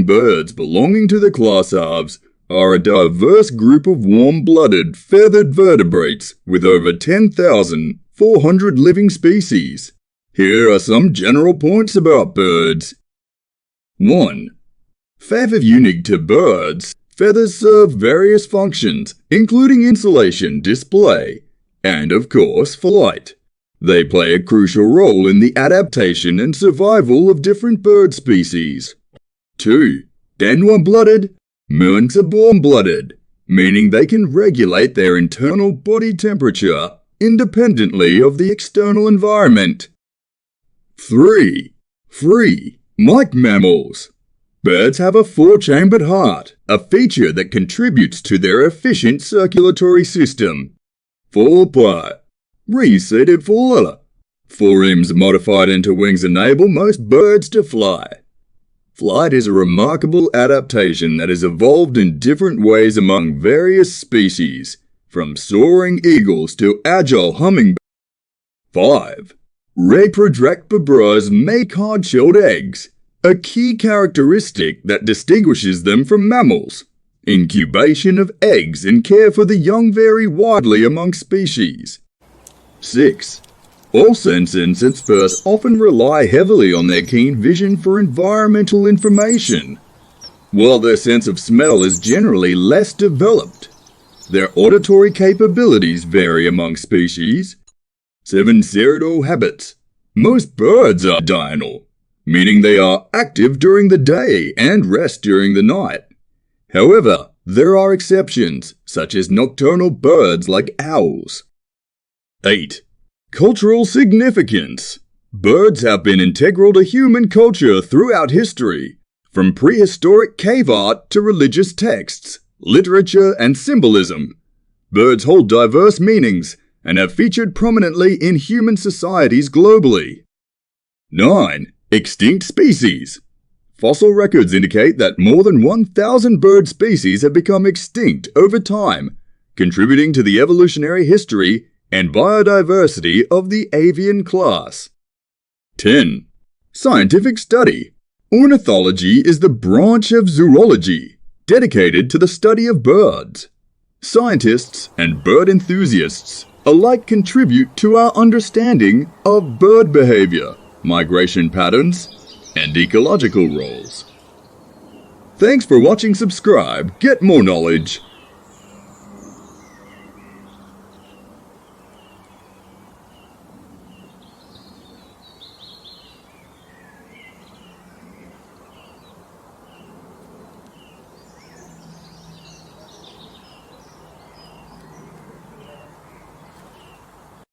Birds belonging to the class Aves are a diverse group of warm-blooded, feathered vertebrates with over 10,400 living species. Here are some general points about birds. 1. Feather unique to birds. Feathers serve various functions, including insulation, display, and, of course, flight. They play a crucial role in the adaptation and survival of different bird species. 2. Warm-blooded. Moons are warm-blooded, meaning they can regulate their internal body temperature independently of the external environment. 3. Free. Like mammals. Birds have a four-chambered heart, a feature that contributes to their efficient circulatory system. 4. Reseated forelimb. Forelimbs modified into wings enable most birds to fly. Flight is a remarkable adaptation that has evolved in different ways among various species, from soaring eagles to agile hummingbirds. 5. Vertebrates make hard-shelled eggs, a key characteristic that distinguishes them from mammals. Incubation of eggs and care for the young vary widely among species. 6. All sentient birds often rely heavily on their keen vision for environmental information. While their sense of smell is generally less developed, their auditory capabilities vary among species. 7. Diurnal habits. Most birds are diurnal, meaning they are active during the day and rest during the night. However, there are exceptions, such as nocturnal birds like owls. 8. Cultural significance. Birds have been integral to human culture throughout history, from prehistoric cave art to religious texts, literature, and symbolism. Birds hold diverse meanings and have featured prominently in human societies globally. 9. Extinct species. Fossil records indicate that more than 1,000 bird species have become extinct over time, contributing to the evolutionary history and biodiversity of the avian class. 10. Scientific study. Ornithology is the branch of zoology dedicated to the study of birds. Scientists and bird enthusiasts alike contribute to our understanding of bird behavior, migration patterns, and ecological roles. Thanks for watching. Subscribe, get more knowledge,